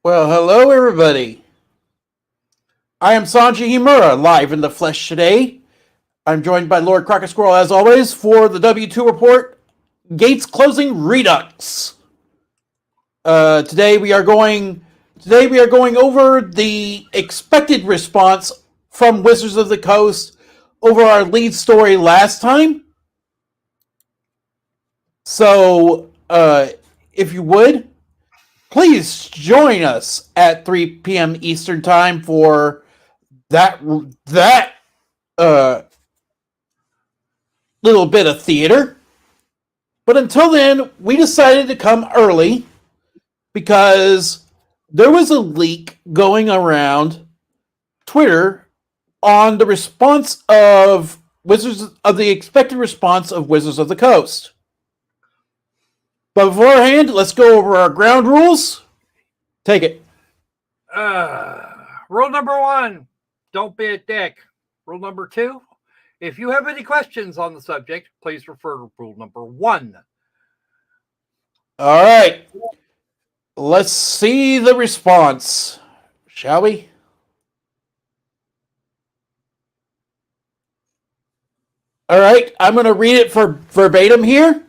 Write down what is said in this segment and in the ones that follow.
Well, hello everybody. I am Sanji Himura, live in the flesh today. I'm joined by Lord Crocker Squirrel as always for the W2 report, Gates Closing Redux. Today we are going over the expected response from Wizards of the Coast over our lead story last time. So, if you would, please join us at 3 p.m. Eastern Time for that uh, little bit of theater. But until then, we decided to come early because there was a leak going around Twitter on the response of the expected response of Wizards of the Coast. But beforehand, let's go over our ground rules. Take it. Rule number 1, don't be a dick. Rule number 2, if you have any questions on the subject, please refer to rule number 1. All right. Let's see the response, shall we? All right, I'm going to read it for verbatim here.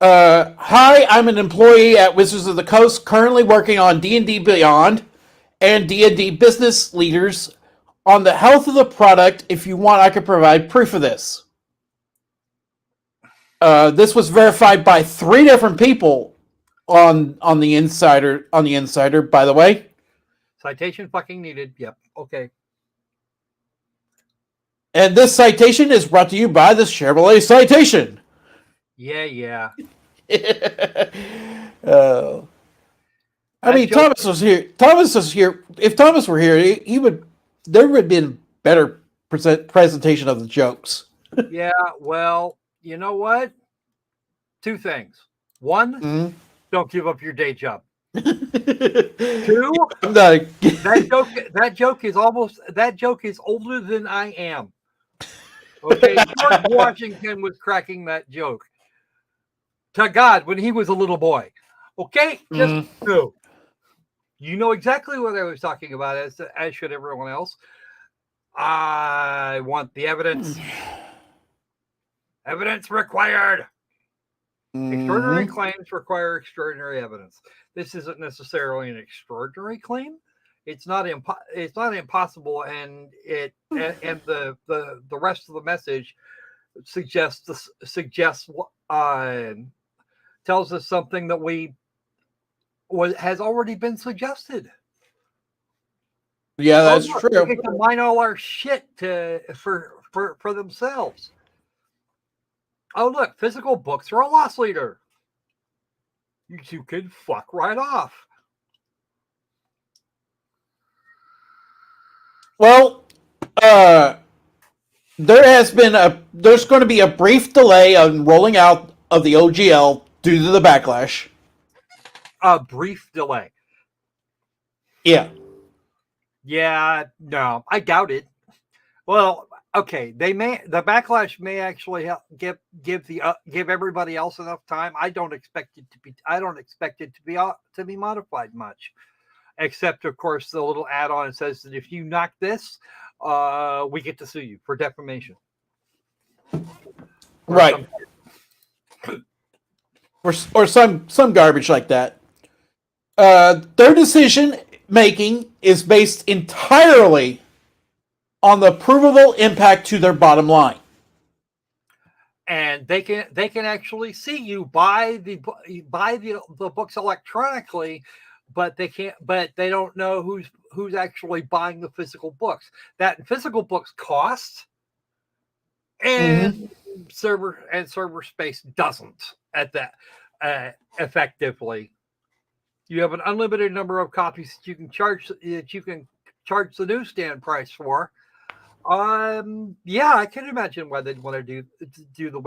Hi, I'm an employee at Wizards of the Coast, currently working on D&D Beyond and D&D Business Leaders on the health of the product. If you want, I could provide proof of this. This was verified by 3 different people on the insider. By the way, Citation fucking needed. Yep. Okay. And this citation is brought to you by the Chevrolet Citation. Yeah. I mean, Thomas was here. If Thomas were here, he would. There would have been better presentation of the jokes. Yeah. Well, you know what? 2 things. 1, don't give up your day job. 2, that joke is older than I am. Okay, George Washington was cracking that joke to God when he was a little boy. Okay, just no. You know exactly what I was talking about, as should everyone else. I want the evidence. Evidence required. Extraordinary claims require extraordinary evidence. This isn't necessarily an extraordinary claim. It's not impossible, and the rest of the message tells us something that has already been suggested. Yeah, that's true. They get to mine all our shit for themselves. Oh, look, physical books are a loss leader. You can fuck right off. Well, there's going to be a brief delay on rolling out of the OGL due to the backlash. A brief delay. Yeah. Yeah, no, I doubt it. Well, okay, the backlash may actually give everybody else enough time. I don't expect it to be modified much, except of course the little add-on says that if you knock this, we get to sue you for defamation. Right. Or some garbage like that. Their decision making is based entirely on the provable impact to their bottom line, and they can actually see you buy the books electronically, but they don't know who's actually buying the physical books. That physical books cost, and server space doesn't at that effectively. You have an unlimited number of copies that you can charge the newsstand price for. Yeah, I can imagine why they'd want to do the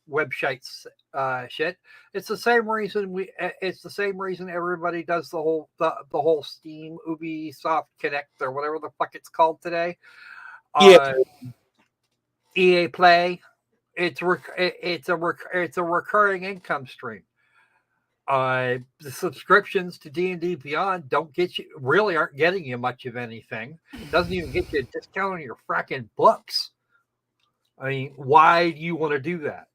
websites shit. It's the same reason everybody does the whole Steam Ubisoft Connect or whatever the fuck it's called today. EA Play. It's a recurring income stream. The subscriptions to D&D Beyond aren't getting you much of anything. Doesn't even get you a discount on your fracking books. I mean, why do you want to do that?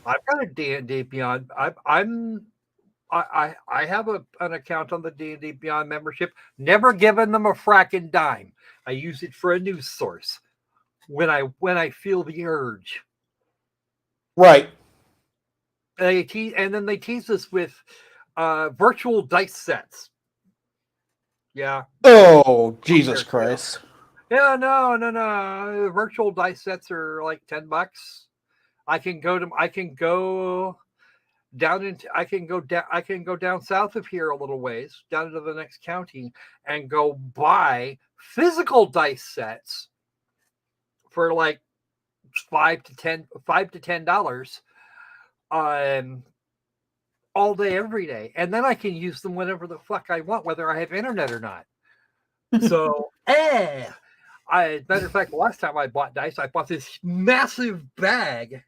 I've got a D&D Beyond. I have an account on the D&D Beyond membership. Never given them a fracking dime. I use it for a news source when I feel the urge. Right. And then they tease us with virtual dice sets. Yeah. Oh, Jesus Christ. Yeah, no. Virtual dice sets are like $10. I can go down south of here a little ways, down into the next county, and go buy physical dice sets for like $5 to $10 all day, every day. And then I can use them whenever the fuck I want, whether I have internet or not. So, matter of fact, the last time I bought dice, I bought this massive bag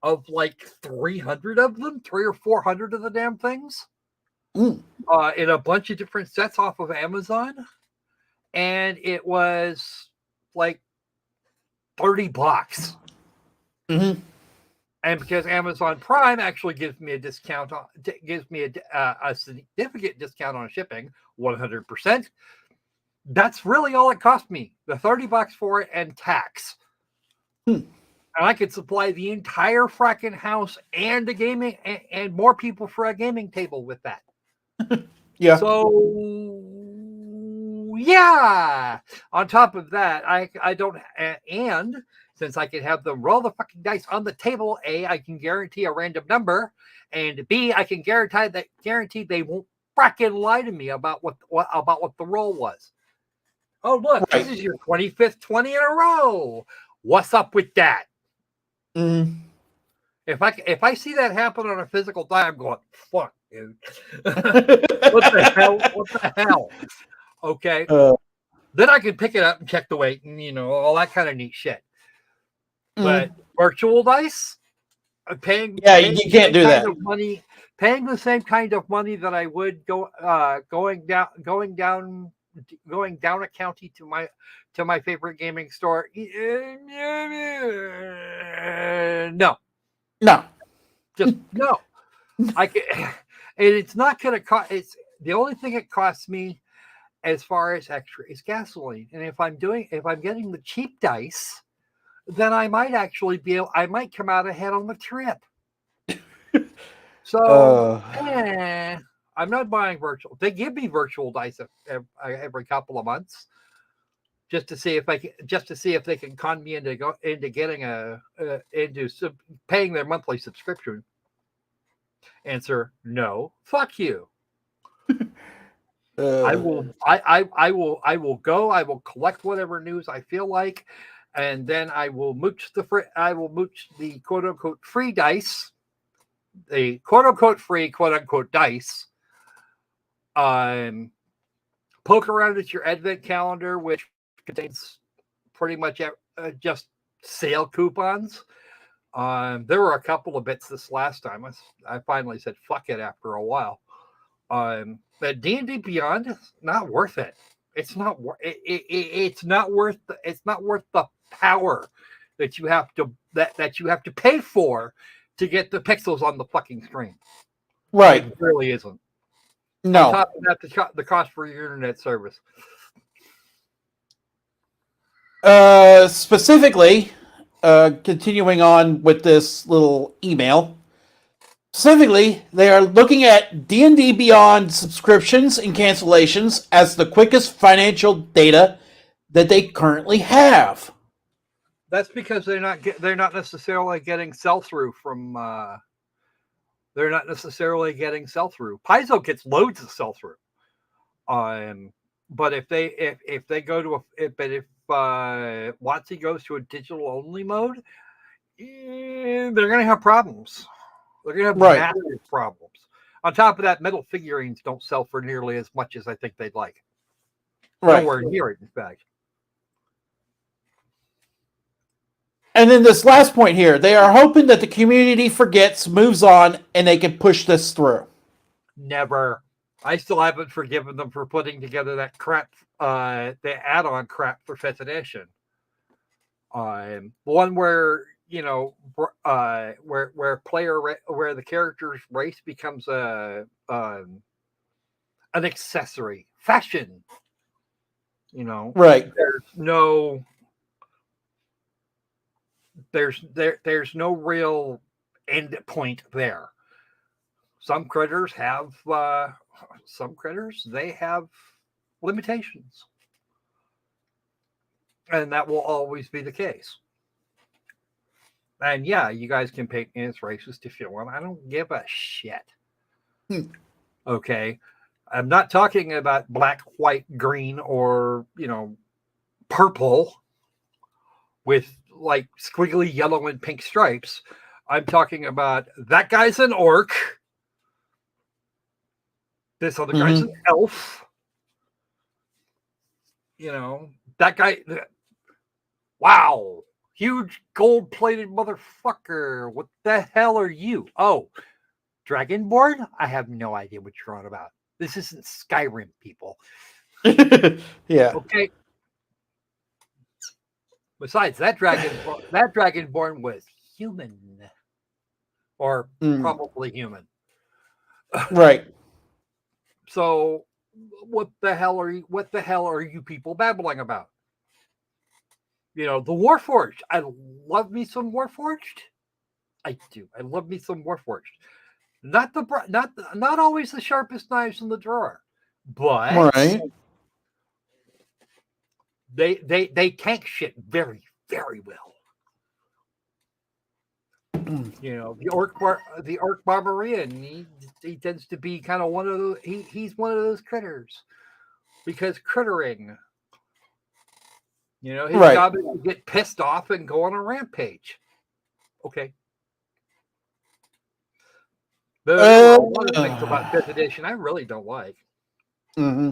of like 300 of them, 300 or 400 of the damn things, in a bunch of different sets off of Amazon. And it was like $30. Mm-hmm. And because Amazon Prime actually gives me a discount, gives me a significant discount on shipping, 100%. That's really all it cost me. The $30 for it and tax. And I could supply the entire fracking house and the gaming and more people for a gaming table with that. Yeah. So yeah. On top of that, I don't, and since I can have them roll the fucking dice on the table, A, I can guarantee a random number, and B, I can guarantee they won't fracking lie to me about what the roll was. Oh, look, Right. This is your 25th 20 in a row. What's up with that? Mm. If I see that happen on a physical die, I'm going, fuck, dude. What the hell? What the hell? Okay. Then I can pick it up and check the weight and, all that kind of neat shit. But virtual dice, you can't do that. Paying the same kind of money that I would going down a county to my favorite gaming store. No, just no. I can, and it's not going to cost. It's the only thing it costs me as far as extra is gasoline. And if I'm getting the cheap dice, then I might actually I might come out ahead on the trip. So, I'm not buying virtual. They give me virtual dice every couple of months, just to see if they can con me into getting paying their monthly subscription. Answer: no. Fuck you. I will go. I will collect whatever news I feel like, and then I will mooch the quote unquote free dice, the quote unquote free quote unquote dice. Poke around at your advent calendar, which contains pretty much just sale coupons. There were a couple of bits this last time. I finally said fuck it after a while. But D&D Beyond is not worth it. It's not it's not worth the power that you have to pay for to get the pixels on the fucking screen. Right. It really isn't. No. On top of that, the cost for your internet service. Specifically, continuing on with this little email. Specifically, they are looking at D&D Beyond subscriptions and cancellations as the quickest financial data that they currently have. That's because they're not necessarily getting sell-through from. They're not necessarily getting sell-through. Paizo gets loads of sell-through. But if WotC goes to a digital-only mode, they're going to have problems. They're going to have massive problems. On top of that, metal figurines don't sell for nearly as much as I think they'd like. Nowhere near it, in fact. And then this last point here, they are hoping that the community forgets, moves on, and they can push this through. Never. I still haven't forgiven them for putting together that crap, the add-on crap for 5th edition. One where where the character's race becomes an accessory, fashion. Right. There's no real end point there. Some critters have they have limitations, and that will always be the case. And yeah, you guys can paint me as racist if you want. I don't give a shit. Okay, I'm not talking about black, white, green, or purple with like squiggly yellow and pink stripes. I'm talking about that guy's an orc. This other guy's an elf. That guy. Wow. Huge gold-plated motherfucker. What the hell are you? Oh, Dragonborn? I have no idea what you're on about. This isn't Skyrim, people. Yeah. Okay. Besides, that Dragonborn was human. Or probably human. Right. So what the hell are you people babbling about? The Warforged. I love me some Warforged. I do. I love me some Warforged. Not always the sharpest knives in the drawer, but right. They tank shit very, very well. The orc barbarian, he tends to be kind of one of those. He's one of those critters because crittering. His job is to get pissed off and go on a rampage. Okay. There are one of the things about 5th edition I really don't like. Mm-hmm.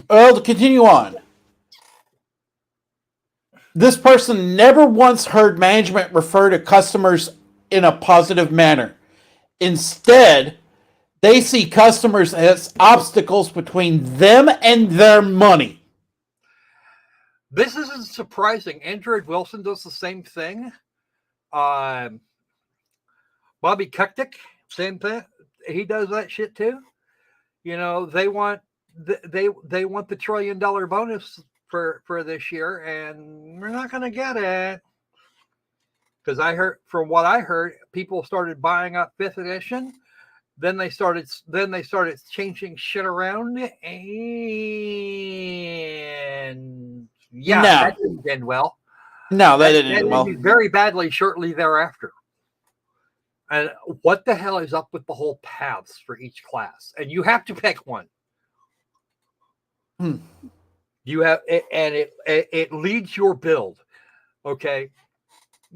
Well, to continue on. This person never once heard management refer to customers in a positive manner. Instead, they see customers as obstacles between them and their money. This isn't surprising. Android Wilson does the same thing. Bobby Kuktik, same thing. He does that shit too. They want the $1 trillion bonus for this year, and we're not going to get it. Because from what I heard, people started buying up 5th edition. Then they started changing shit around, and that didn't end well. No, that didn't end well. Very badly shortly thereafter. And what the hell is up with the whole paths for each class? And you have to pick one. You have, and it leads your build. Okay,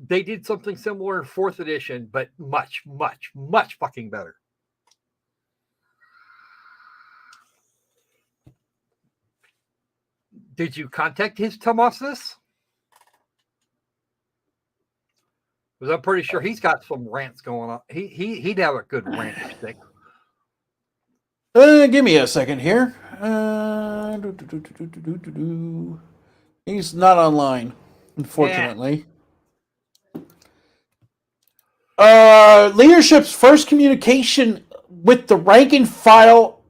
they did something similar in 4th edition, but much, much, much fucking better. Did you contact his Tomasis? Because I'm pretty sure he's got some rants going on. He'd have a good rant stick. Give me a second here. He's not online, unfortunately. Leadership's first communication with the rank and file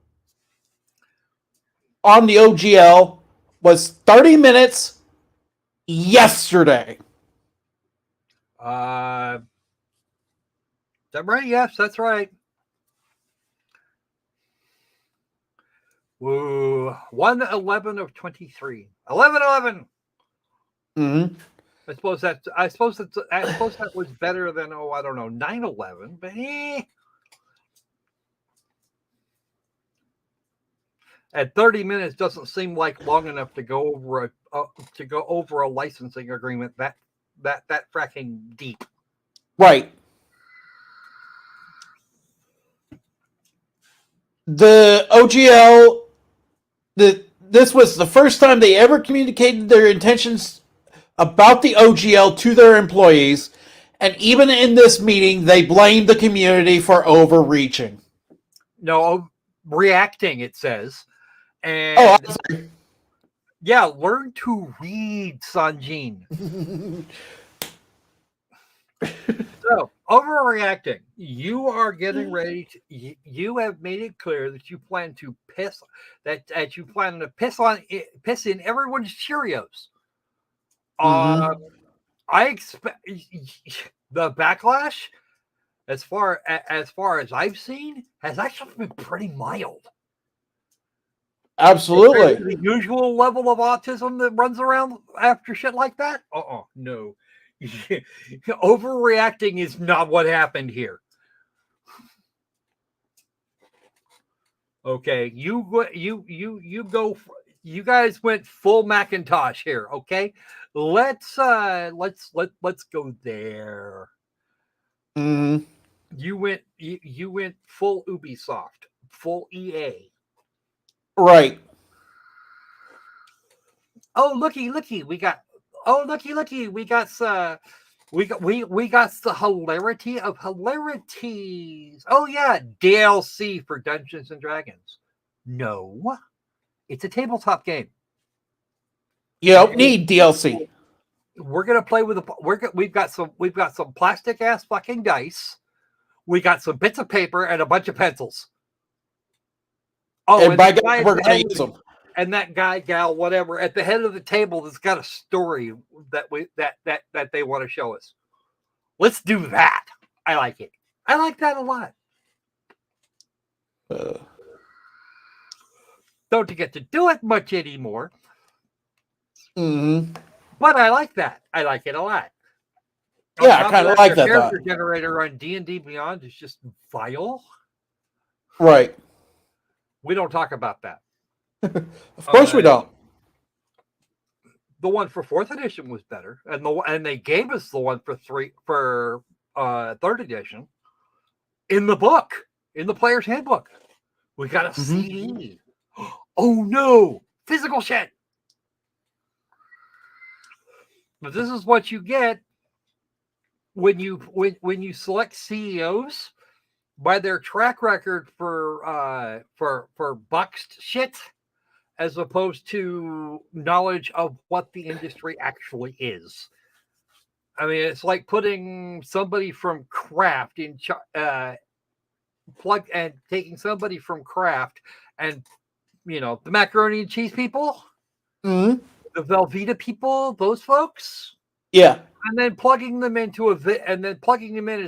on the OGL was 30 minutes yesterday. Is that right? Yes, that's right. Woo. 1/11 of 23. 11/11. Mm-hmm. I suppose that was better than 9/11, but At 30 minutes doesn't seem like long enough to go over a licensing agreement that fracking deep. Right. The OGL, this was the first time they ever communicated their intentions about the OGL to their employees, and even in this meeting, they blamed the community for overreaching. No, reacting, it says. Oh, And I'm sorry. yeah, learn to read, Sanjin. So, overreacting. You are getting ready to, you have made it clear that you plan to piss piss in everyone's Cheerios. I expect the backlash, as far as I've seen, has actually been pretty mild. Absolutely. The usual level of autism that runs around after shit like that? No. Overreacting is not what happened here. Okay, you go. You guys went full Macintosh here. Okay, let's go there. Mm-hmm. You went full Ubisoft, full EA. Right. Oh, looky, we got. Oh, looky, we got the hilarity of hilarities. Oh yeah, DLC for Dungeons and Dragons. No, it's a tabletop game. You don't need DLC. We're gonna play with we've got some plastic ass fucking dice. We got some bits of paper and a bunch of pencils. Oh, and by God, we're going to use them. And that guy, gal, whatever, at the head of the table that's got a story that they want to show us. Let's do that. I like it. I like that a lot. Don't get to do it much anymore. Mm-hmm. But I like that. I like it a lot. Yeah, I kind of like that. The character generator on D&D Beyond is just vile. Right. We don't talk about that. Of course we don't. The one for 4th edition was better, and they gave us the one for 3rd edition in the book, in the player's handbook. We got a CD. Oh no, physical shit. But this is what you get when you select CEOs by their track record for boxed shit, as opposed to knowledge of what the industry actually is. I mean, it's like putting somebody from Kraft in taking somebody from Kraft and the macaroni and cheese people, the Velveeta people, those folks, yeah, and then plugging them into in as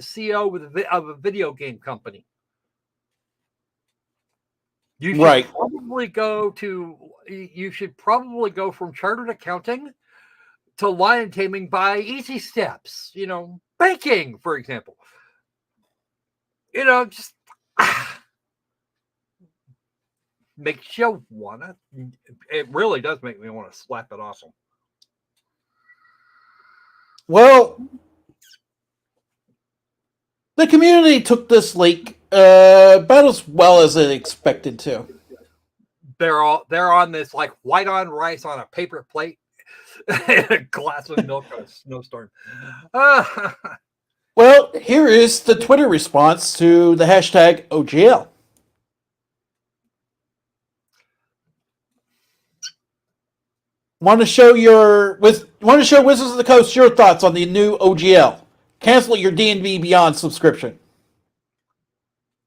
CEO of a video game company. You should probably go from chartered accounting to lion taming by easy steps. Baking, for example. Just makes you wanna. It really does make me want to slap it off them. Well, the community took this leak about as well as it expected to. They're on this like white on rice on a paper plate, and a glass of milk on a snowstorm. Well, here is the Twitter response to the hashtag OGL. Want to show Wizards of the Coast your thoughts on the new OGL? Cancel your D&D Beyond subscription.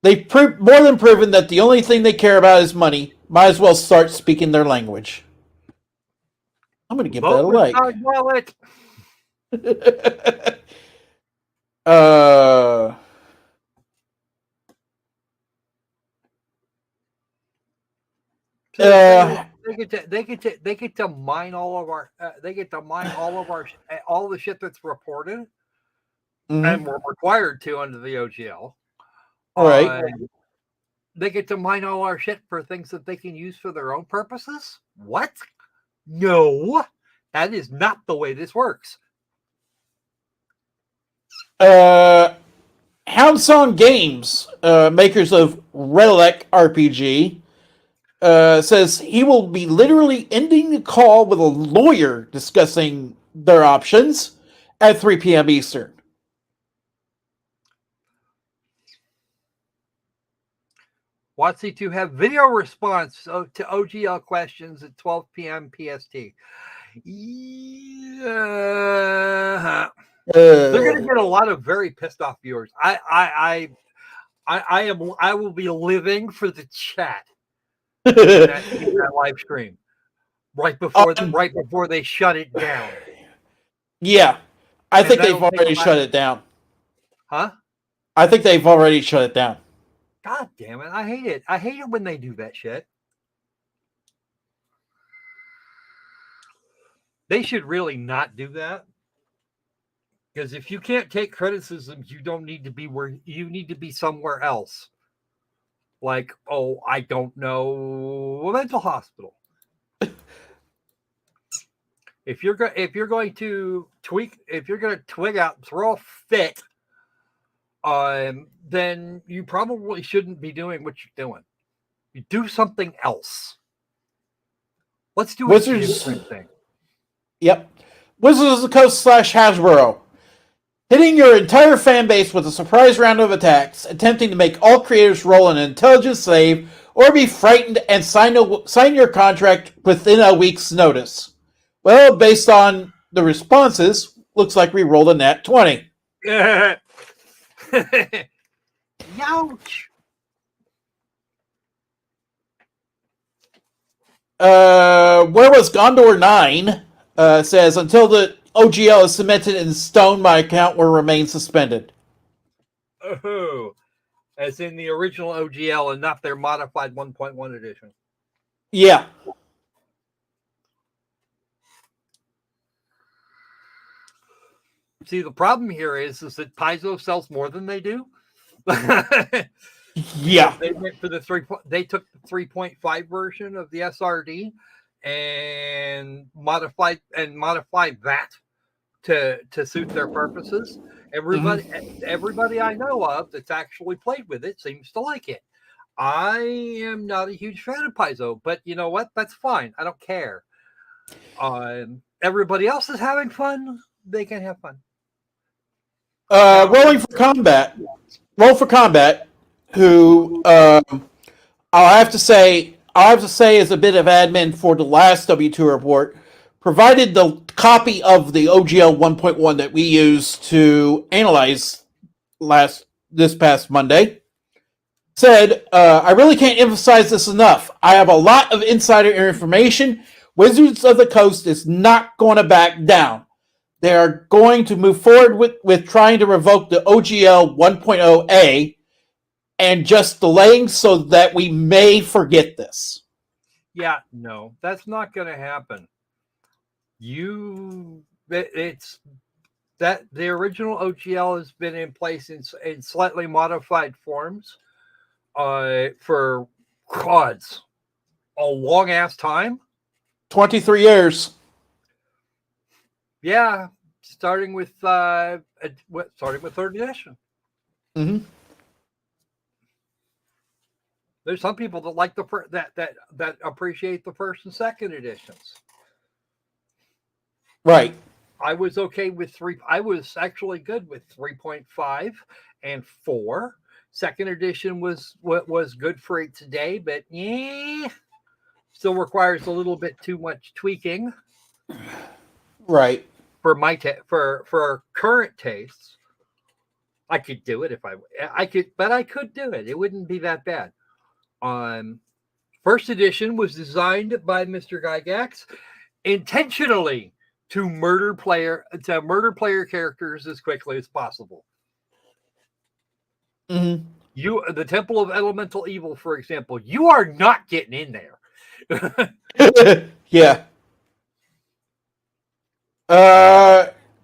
They've more than proven that the only thing they care about is money. Might as well start speaking their language. I'm going to give that a like. They get to mine all of our. They get to mine all the shit that's reported, and we're required to under the OGL. Right. They get to mine all our shit for things that they can use for their own purposes. What? No, that is not the way this works. Houndsong Games, makers of Relic RPG, says he will be literally ending the call with a lawyer discussing their options at 3 p.m. Eastern. WotC to have video response to OGL questions at 12 p.m. PST. Yeah. They're going to get a lot of very pissed off viewers. I will be living for the chat in that live stream right before they shut it down. Yeah, I think they've already shut it down. Huh? I think they've already shut it down. God damn it! I hate it. I hate it when they do that shit. They should really not do that. Because if you can't take criticisms, you don't need to be where you need to be somewhere else. Like, oh, I don't know, a mental hospital. If you're going to twig out, throw a fit, then you probably shouldn't be doing what you're doing. You do something else. Let's do a different thing. Yep. Wizards of the Coast / Hasbro. Hitting your entire fan base with a surprise round of attacks, attempting to make all creators roll an intelligence save or be frightened and sign your contract within a week's notice. Well, based on the responses, looks like we rolled a nat 20. Youch. Where was Gondor 9? Says, until the OGL is cemented in stone, my account will remain suspended. Oh, as in the original OGL and not their modified 1.1 edition. Yeah. See, the problem here is that Paizo sells more than they do. Yeah. They went for they took the 3.5 version of the SRD and modified that to suit their purposes. Everybody I know of that's actually played with it seems to like it. I am not a huge fan of Paizo, but you know what? That's fine. I don't care. Everybody else is having fun. They can have fun. Rolling for combat. Roll for combat. Who I'll have to say is a bit of admin for the last W2 report. Provided the copy of the OGL 1.1 that we used to analyze this past Monday. Said, I really can't emphasize this enough. I have a lot of insider information. Wizards of the Coast is not going to back down. They are going to move forward with trying to revoke the OGL 1.0A and just delaying so that we may forget this. Yeah, no, that's not going to happen. It's that the original OGL has been in place in slightly modified forms for gods a long ass time. 23 years. Yeah, starting with third edition. Mm-hmm. There's some people that like that appreciate the first and second editions. Right. I was okay with 3. I was actually good with 3.5 and 4. Second edition was good for it today, but still requires a little bit too much tweaking. Right. For my for current tastes, I could do it I could do it. It wouldn't be that bad. First edition was designed by Mr. Gygax intentionally to murder player characters as quickly as possible. Mm-hmm. The Temple of Elemental Evil, for example, you are not getting in there. Yeah.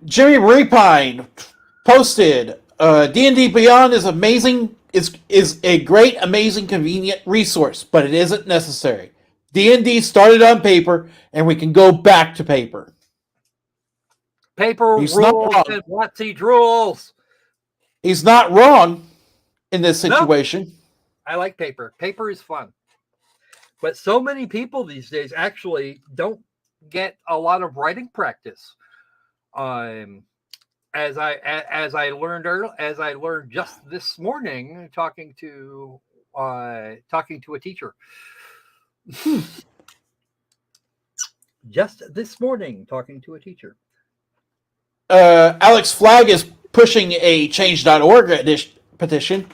Jimmy Repine posted, D&D Beyond is amazing, is a great, amazing, convenient resource, but it isn't necessary. D&D started on paper, and we can go back to paper. Paper rules and WotC rules. He's not wrong in this situation. No, I like paper. Paper is fun. But so many people these days actually don't get a lot of writing practice. As I learned just this morning, talking to a teacher. Just this morning, talking to a teacher. Alex Flagg is pushing a change.org petition.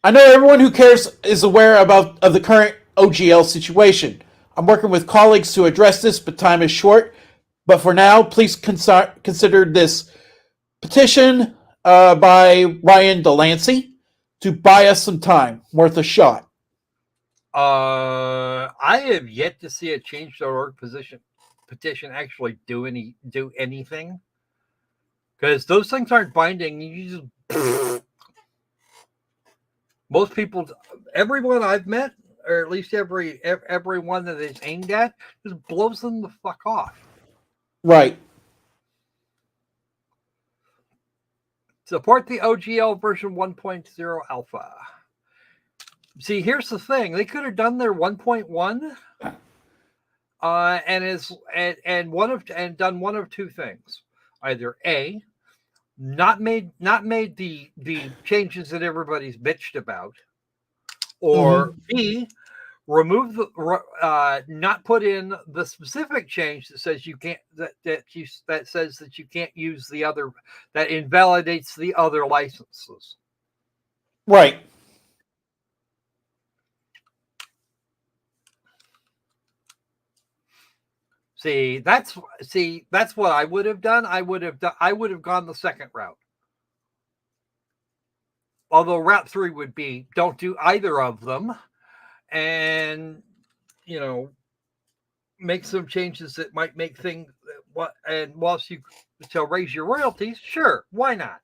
I know everyone who cares is aware of the current OGL situation. I'm working with colleagues to address this, but time is short. But for now, please consider this petition by Ryan Delancey to buy us some time, worth a shot. I have yet to see a change.org petition actually do anything, because those things aren't binding. You just most people, everyone I've met, or at least everyone that it's aimed at, just blows them the fuck off. Right. Support the OGL version 1.0 alpha. See, here's the thing: they could have done their 1.1, and done one of two things: either A, not made the changes that everybody's bitched about, or B, remove not put in the specific change that says you can't that says that you can't use the other, that invalidates the other licenses. Right. See, that's what I would have done. I would have gone the second route. Although route 3 would be don't do either of them, and make some changes that might make things and whilst you to raise your royalties, sure, why not?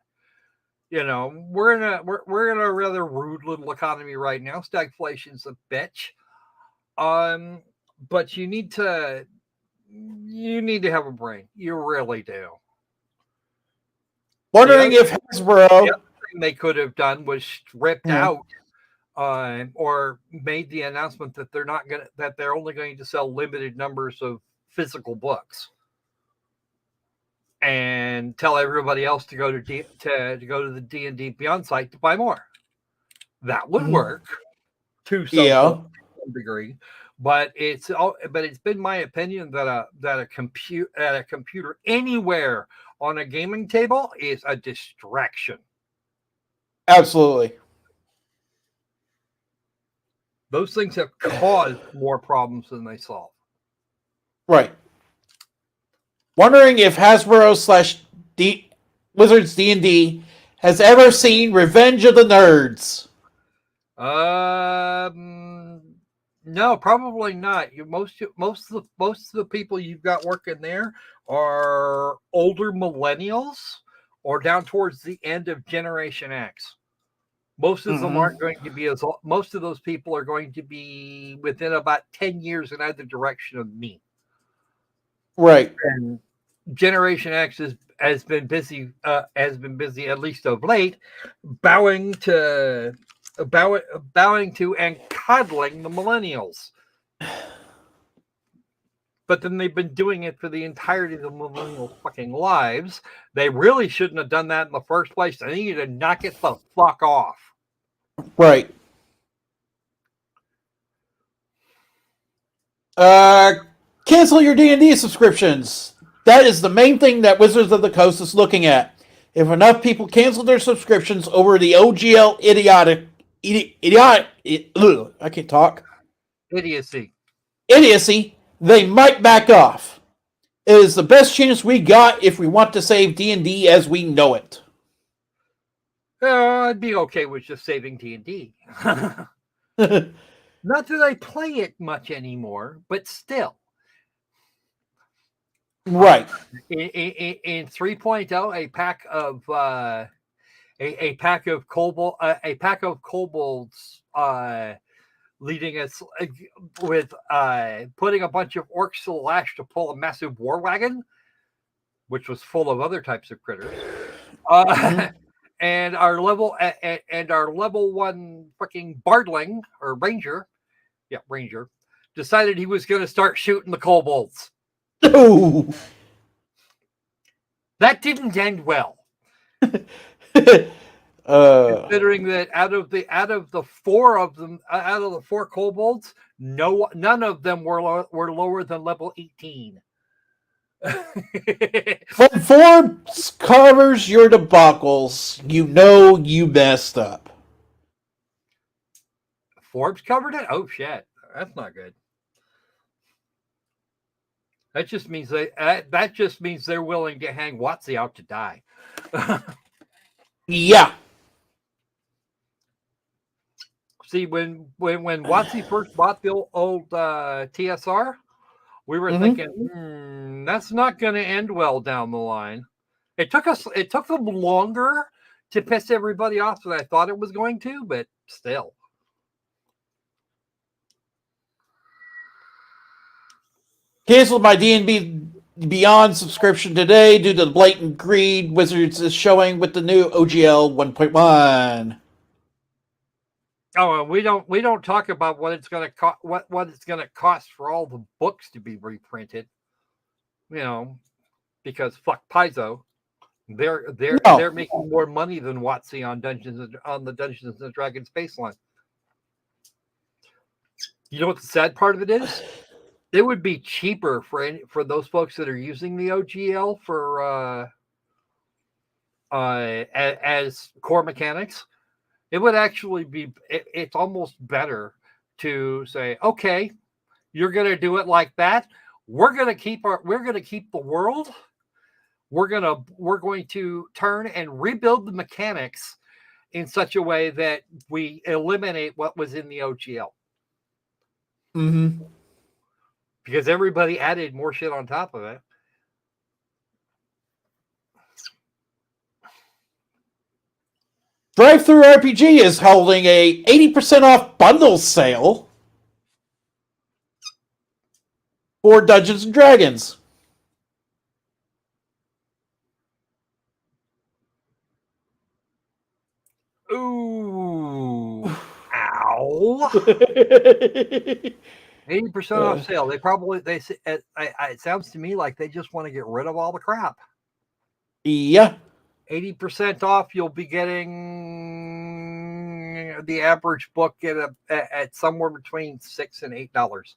We're in a rather rude little economy right now. Stagflation's a bitch. But you need to have a brain. You really do. Wondering if Hasbro. The other thing they could have done was ripped out, or made the announcement that they're only going to sell limited numbers of physical books, and tell everybody else to go to the D&D Beyond site to buy more. That would work to some degree. But it's been my opinion that a computer anywhere on a gaming table is a distraction. Absolutely. Those things have caused more problems than they solve. Right. Wondering if Hasbro / Wizards D&D has ever seen Revenge of the Nerds. No, probably not. Most of the people you've got working there are older millennials or down towards the end of Generation X. Most of them aren't going to be most of those people are going to be within about 10 years in either direction of me. Right. And Generation X has been busy at least of late, bowing to and coddling the millennials. But then they've been doing it for the entirety of the millennial fucking lives. They really shouldn't have done that in the first place. They need to knock it the fuck off. Right. Cancel your D&D subscriptions. That is the main thing that Wizards of the Coast is looking at. If enough people cancel their subscriptions over the OGL I can't talk. Idiocy, they might back off. It is the best chance we got if we want to save D&D as we know it. I'd be okay with just saving D&D. Not that I play it much anymore, but still. Right. In 3.0, a pack of kobolds leading us with putting a bunch of orcs to the lash to pull a massive war wagon, which was full of other types of critters. And our level 1 fucking bardling or ranger, decided he was going to start shooting the kobolds. Ooh. That didn't end well. Considering that out of the four of them, out of the four kobolds, none of them were lower than level 18. When Forbes covers your debacles, you know you messed up. Forbes covered it? Oh shit. That's not good. That just means they're willing to hang WotC out to die. Yeah. See, when WotC first bought the old TSR, we were thinking, that's not going to end well down the line. It took them longer to piss everybody off than I thought it was going to, but still. Canceled my D&B Beyond subscription today due to the blatant greed Wizards is showing with the new OGL 1.1. Oh, and we don't talk about what it's going to cost. What it's going to cost for all the books to be reprinted. You know, because fuck Paizo, they're making more money than WotC on the Dungeons and Dragons baseline. You know what the sad part of it is? It would be cheaper for those folks that are using the OGL for as core mechanics. It would actually be. It's almost better to say, okay, you're going to do it like that. We're going to keep the world. We're going to turn and rebuild the mechanics in such a way that we eliminate what was in the OGL. Mm-hmm. Because everybody added more shit on top of it. Drive-Thru RPG is holding a 80% off bundle sale for Dungeons and Dragons. Ooh. Ow. 80% off sale. It sounds to me like they just want to get rid of all the crap. Yeah. 80% off, you'll be getting the average book at somewhere between $6 and $8.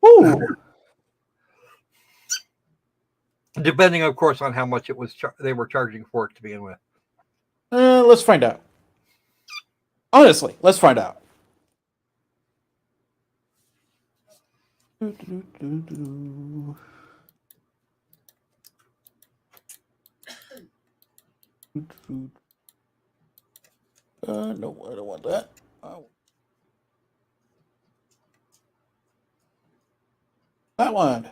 Ooh. Depending, of course, on how much they were charging for it to begin with. Let's find out. Honestly, let's find out. No, I don't want that. Oh. That one.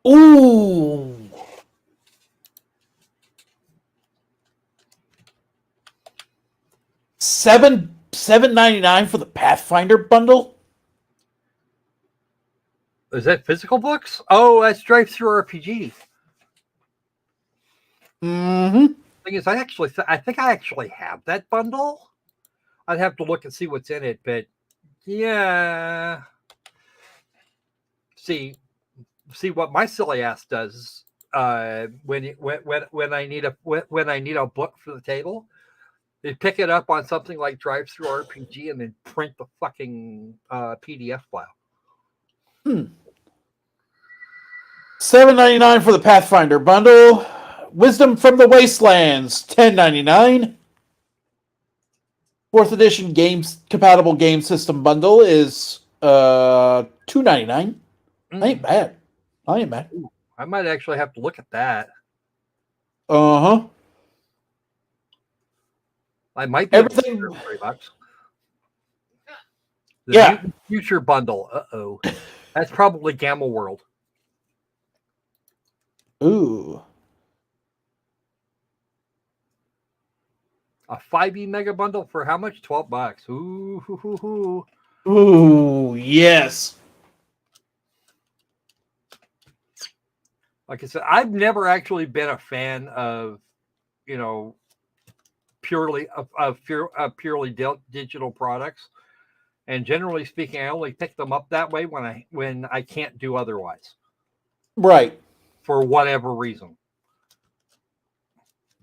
Ooh. $7.99 for the Pathfinder bundle. Is that physical books? Oh, that's Drive-Thru RPG. Mm-hmm. Thing is, I think I actually have that bundle. I'd have to look and see what's in it, but yeah. See what my silly ass does when I need a book for the table. They pick it up on something like Drive-Thru RPG and then print the fucking PDF file. $7.99 for the Pathfinder bundle. Wisdom from the Wastelands, $10.99. 4th edition games compatible game system bundle is $2.99. I ain't bad. Ooh, I might actually have to look at that. Uh-huh. I might be everything. Able to $3. The future bundle. Uh-oh. That's probably Gamma World. Ooh. A 5e mega bundle for how much? $12. Ooh. Ooh, yes. Like I said, I've never actually been a fan of, purely digital products, and generally speaking, I only pick them up that way when I can't do otherwise. Right. for whatever reason.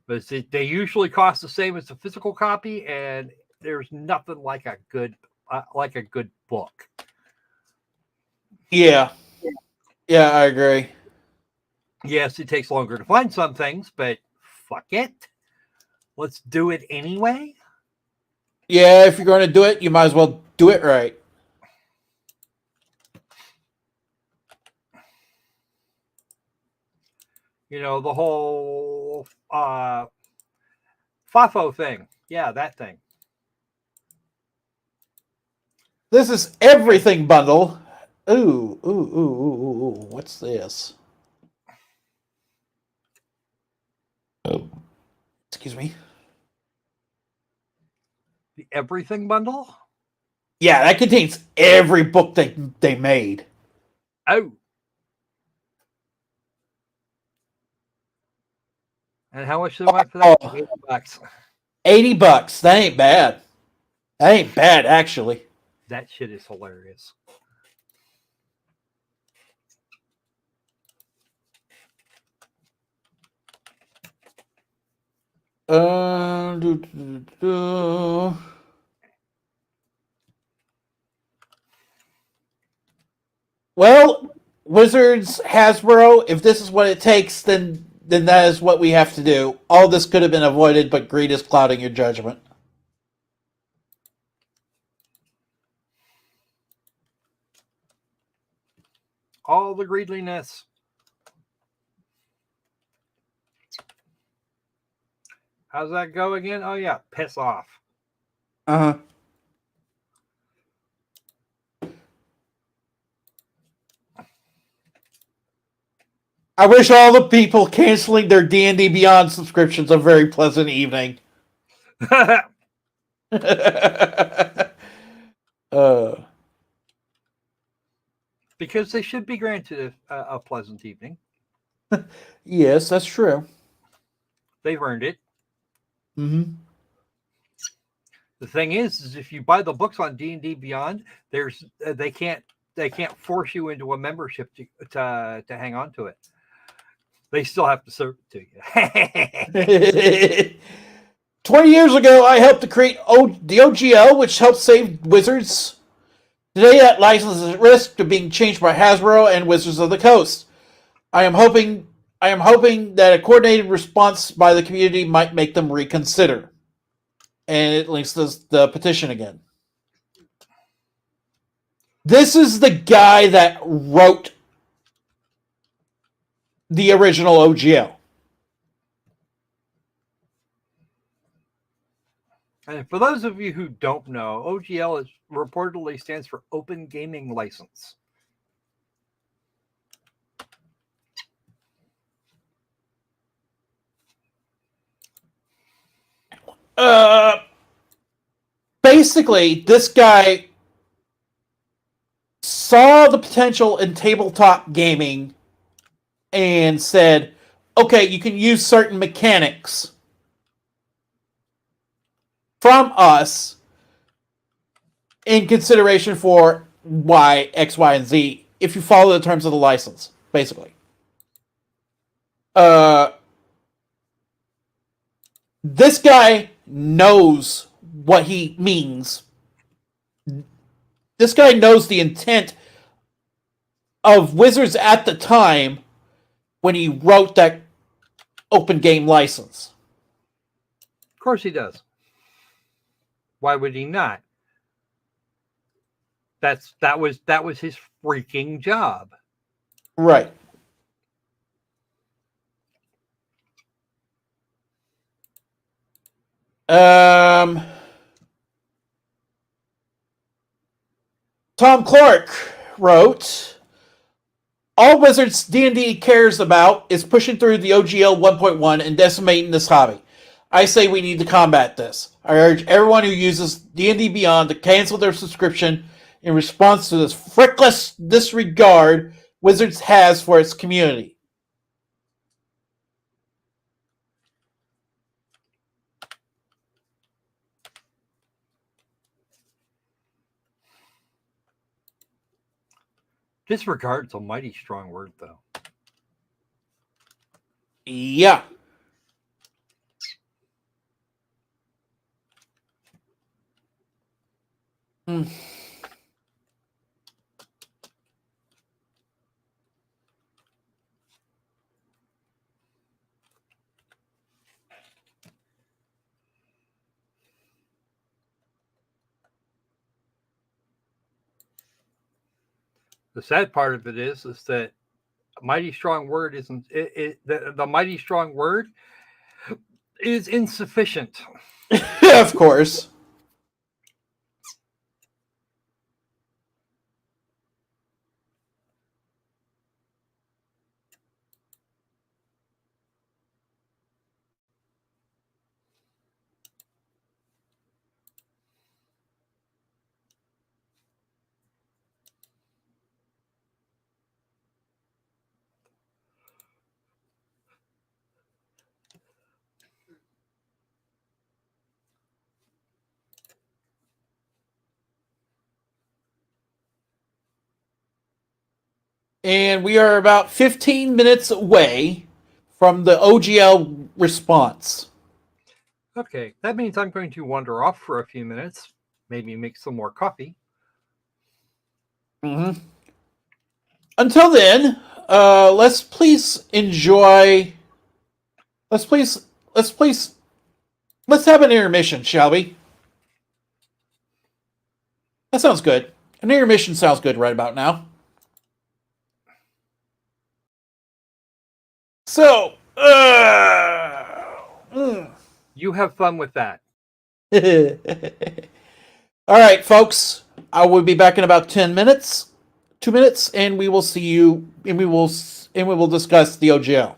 But they usually cost the same as the physical copy, and there's nothing like a good book. Yeah. Yeah, I agree. Yes, it takes longer to find some things, but fuck it. Let's do it anyway. Yeah, if you're going to do it, you might as well do it right. You know, the whole FAFO thing. Yeah, that thing. This is everything bundle. Ooh. What's this? Oh. Excuse me. The everything bundle? Yeah, that contains every book they made. Oh. And how much do they want for that? Oh, $80. $80. That ain't bad. That ain't bad, actually. That shit is hilarious. Uh, do, do, do. Well, Wizards, Hasbro, if this is what it takes, then that is what we have to do. All this could have been avoided, but greed is clouding your judgment. All the greediness. How's that go again? Oh, yeah. Piss off. Uh-huh. I wish all the people canceling their D&D Beyond subscriptions a very pleasant evening. Because they should be granted a pleasant evening. Yes, that's true. They've earned it. Mm-hmm. The thing is if you buy the books on D&D Beyond, there's they can't force you into a membership to hang on to it. They still have to serve it to you. 20 years ago, I helped to create the OGL, which helped save Wizards. Today, that license is at risk of being changed by Hasbro and Wizards of the Coast. I am hoping that a coordinated response by the community might make them reconsider. And it links the petition again. This is the guy that wrote the original OGL. And for those of you who don't know, OGL is reportedly stands for Open Gaming License. Basically, this guy saw the potential in tabletop gaming and said, okay, you can use certain mechanics from us in consideration for Y, X, Y, and Z if you follow the terms of the license, basically. This guy knows what he means. This guy knows the intent of Wizards at the time when he wrote that open game license. Of course he does. Why would he not? That was his freaking job. Right. Tom Clark wrote, all Wizards D&D cares about is pushing through the OGL 1.1 and decimating this hobby. I say we need to combat this. I urge everyone who uses D&D Beyond to cancel their subscription in response to this frickless disregard Wizards has for its community. Disregard's a mighty strong word, though. Yeah. Mm. The sad part of it is that mighty strong word isn't the mighty strong word is insufficient. Of course. And we are about 15 minutes away from the OGL response. Okay, that means I'm going to wander off for a few minutes, maybe make some more coffee. Mm-hmm. Until then, let's please enjoy. Let's please. Let's please. Let's have an intermission, shall we? That sounds good. An intermission sounds good right about now. So, You have fun with that. all right, folks. I will be back in about 10 minutes, 2 minutes, and we will see you. And we will discuss the OGL.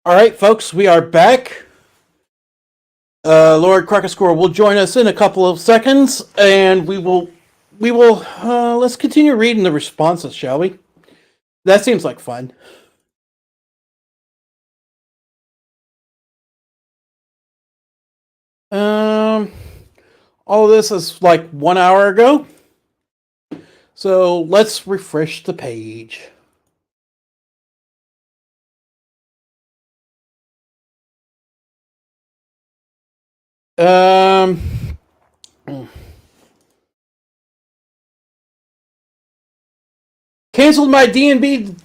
All right, folks, we are back. Lord Krakascore will join us in a couple of seconds, and we will let's continue reading the responses, shall we? That seems like fun. Um, all of this is like 1 hour ago, so let's refresh the page. Um, Canceled my D&D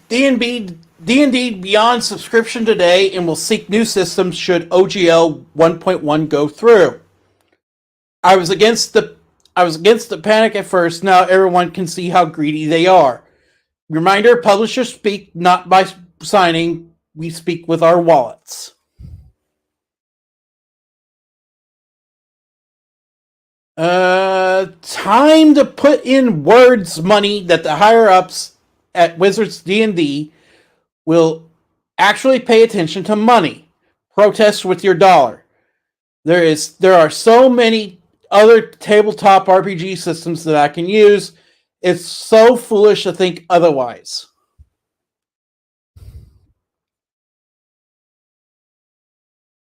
Beyond subscription today and will seek new systems should OGL 1.1 go through. I was against the panic at first. Now everyone can see how greedy they are. Reminder, publishers speak not by signing, we speak with our wallets. Time to put in words money that the higher ups at Wizards D&D will actually pay attention to money. Protest with your dollar. There are so many other tabletop RPG systems that I can use. It's so foolish to think otherwise.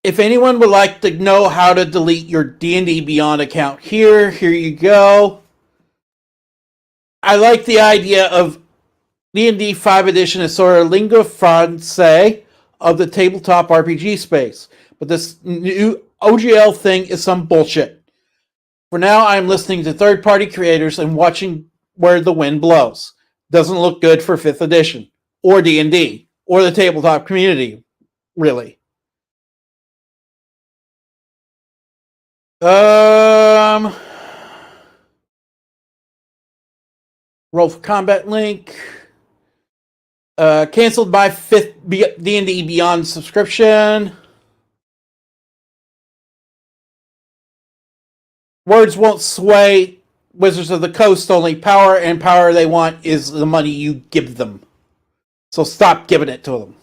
If anyone would like to know how to delete your D&D Beyond account here you go. I like the idea of D&D 5 edition as sort of lingua franca of the tabletop RPG space. But this new OGL thing is some bullshit. For now, I'm listening to third-party creators and watching where the wind blows. Doesn't look good for 5th edition, or D&D, or the tabletop community, really. Roll for combat link. Canceled my 5th D&D Beyond subscription. Words won't sway Wizards of the Coast. Only power, and power they want is the money you give them. So stop giving it to them.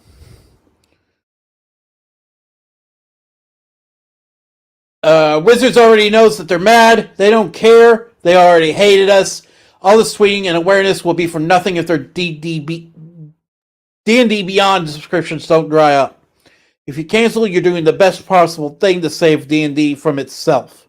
Wizards already knows that they're mad. They don't care. They already hated us. All the tweeting and awareness will be for nothing if their D&D Beyond subscriptions don't dry up. If you cancel, you're doing the best possible thing to save D&D from itself.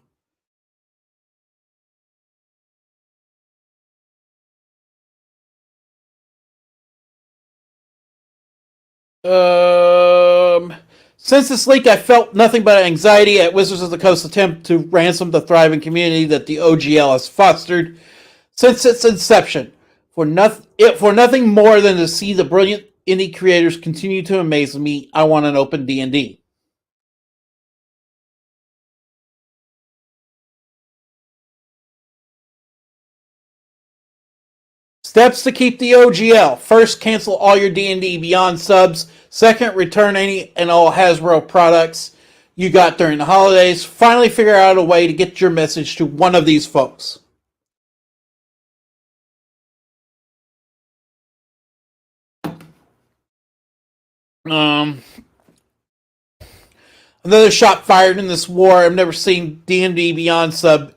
Since this leak, I felt nothing but anxiety at Wizards of the Coast's attempt to ransom the thriving community that the OGL has fostered since its inception. For nothing more than to see the brilliant indie creators continue to amaze me, I want an open D&D. Steps to keep the OGL. First, cancel all your D&D Beyond subs. Second, return any and all Hasbro products you got during the holidays. Finally, figure out a way to get your message to one of these folks. Another shot fired in this war. I've never seen D&D Beyond sub.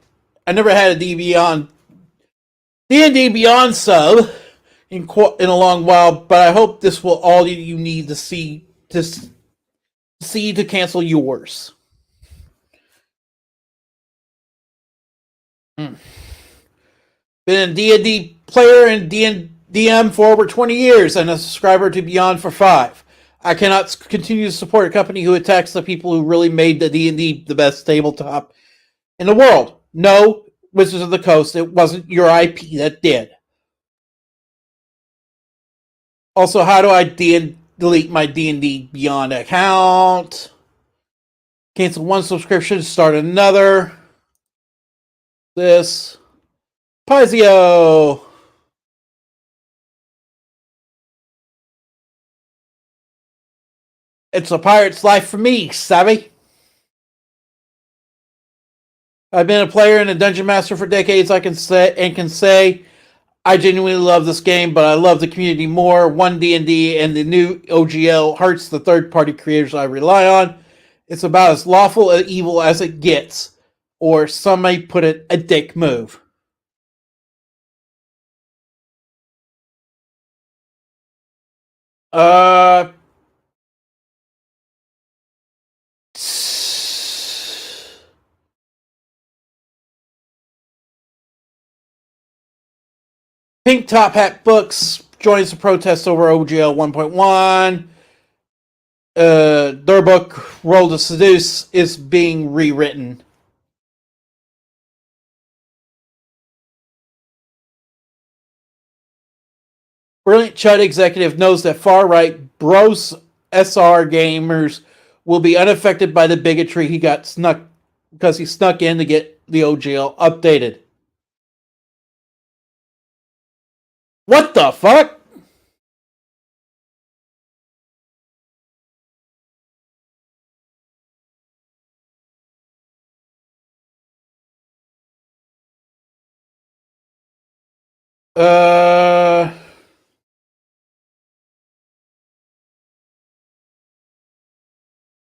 I never had a D&D Beyond sub in a long while, but I hope this will all you need to see to cancel yours. Been a D&D player and DM for over 20 years and a subscriber to Beyond for 5. I cannot continue to support a company who attacks the people who really made the D&D the best tabletop in the world. No, Wizards of the Coast, it wasn't your IP that did. Also, how do I delete my D&D Beyond account? Cancel one subscription, start another. This. Pizio. It's a pirate's life for me, savvy. I've been a player and a dungeon master for decades. I can say I genuinely love this game, but I love the community more. One D&D and the new OGL hurts the third-party creators I rely on. It's about as lawful and evil as it gets, or some may put it, a dick move. Pink Top Hat Books joins the protest over OGL 1.1. Their book, Roll to Seduce, is being rewritten. Brilliant Chud executive knows that far-right bros SR gamers will be unaffected by the bigotry he got snuck because he snuck in to get the OGL updated. What the fuck? Uh,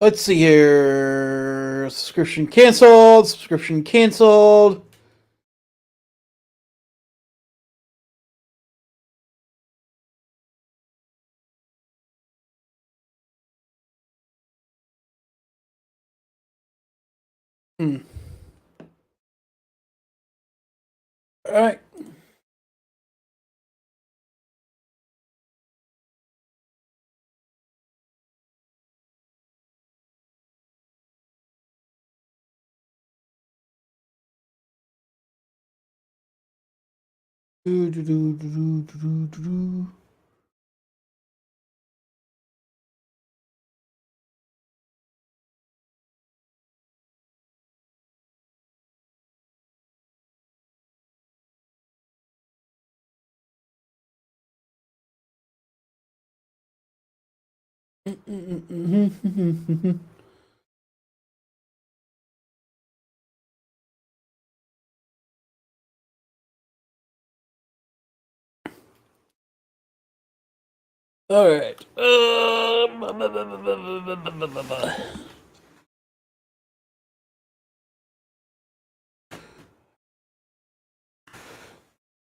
let's see here. Subscription canceled. Subscription canceled. All right. Do, do, do, do, do, do, do. All right.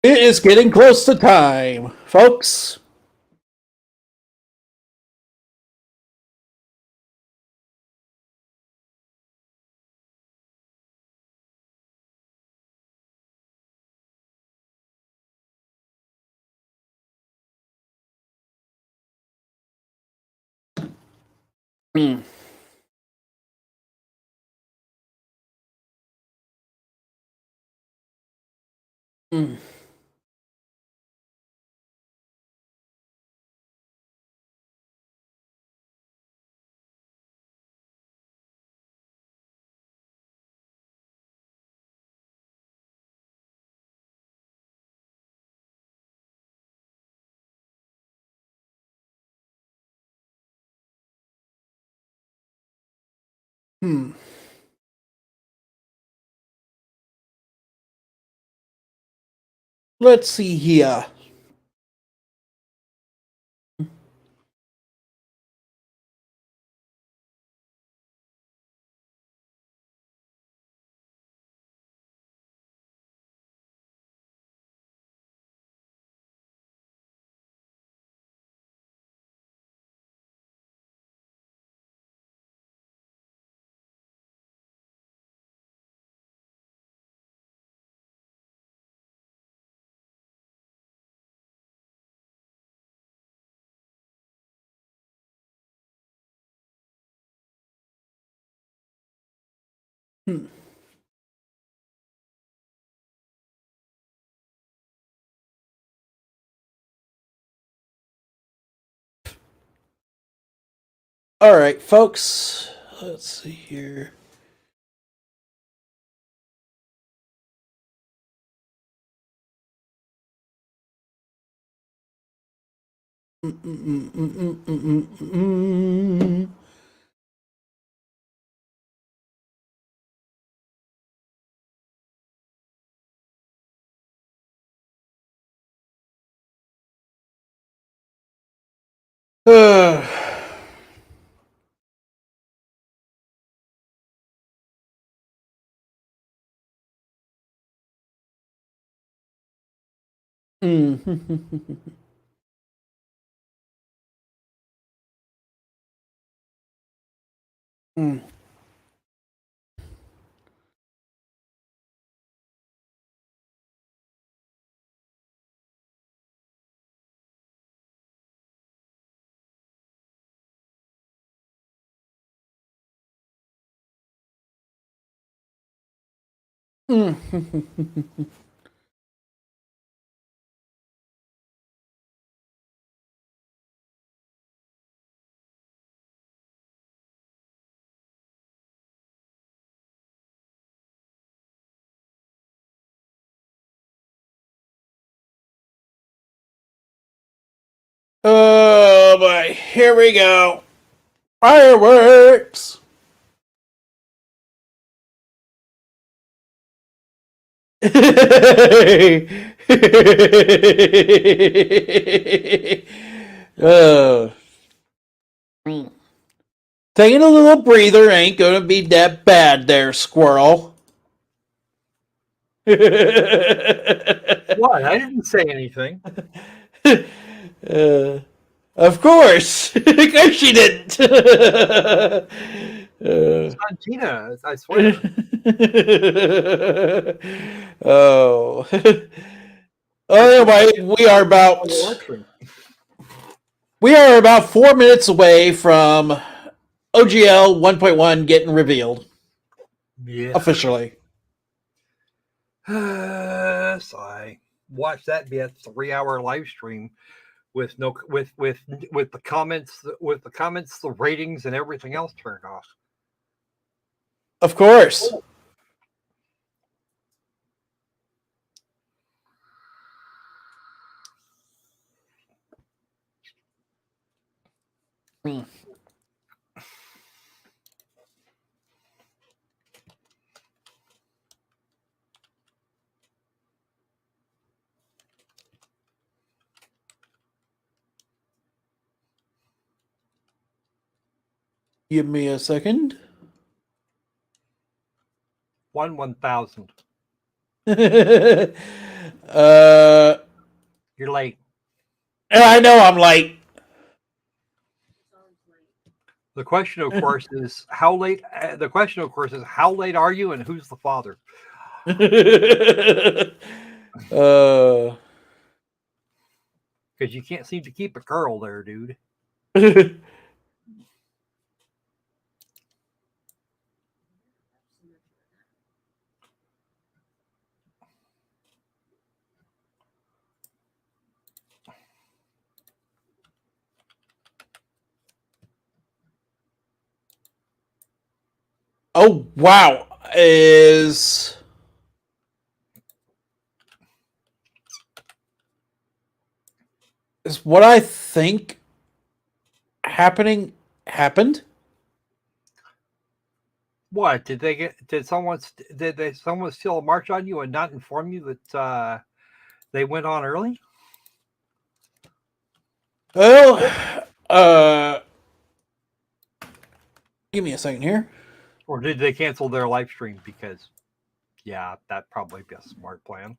It is getting close to time, folks. Mm. Mm. Hmm. Let's see here. Hmm. All right, folks. Let's see here. Uh, mm. Mm. Mm. Oh boy, here we go. Fireworks. uh, taking a little breather ain't gonna be that bad there, squirrel. What? I didn't say anything. uh, of course. Of course she didn't. It's not Gina, I swear. Oh. Anyway, we are about 4 minutes away from OGL 1.1 getting revealed Yeah. officially. Sigh. Watch that be a 3-hour live stream with no with the comments, the ratings, and everything else turned off. Of course. Give me a second. 1,000. You're late. I know I'm late. The question, of course, is how late. The question, of course, is how late are you, and who's the father? Because you can't seem to keep a girl there, dude. Oh wow. Is what I think happened? What did they get? Did someone steal a march on you and not inform you that they went on early? Well, give me a second here. Or did they cancel their live stream? Because, yeah, that'd probably be a smart plan.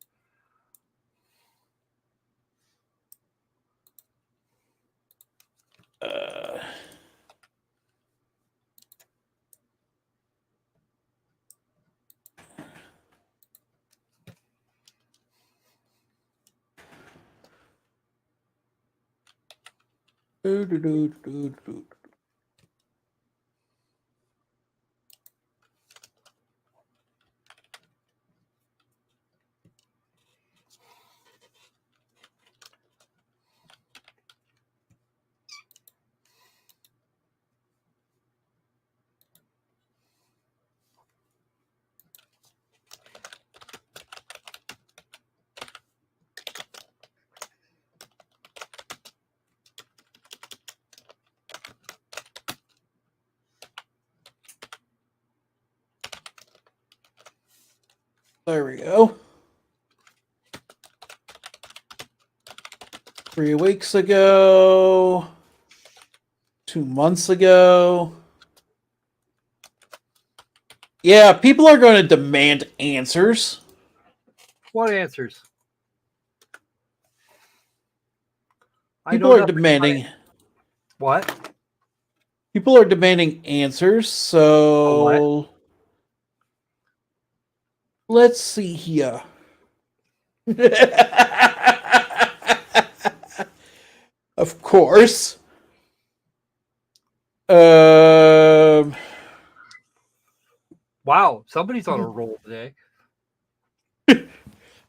There we go. 3 weeks ago, 2 months ago. Yeah, people are going to demand answers. What answers? People are demanding. What? People are demanding answers. So let's see here. Of course. Wow, somebody's on a roll today.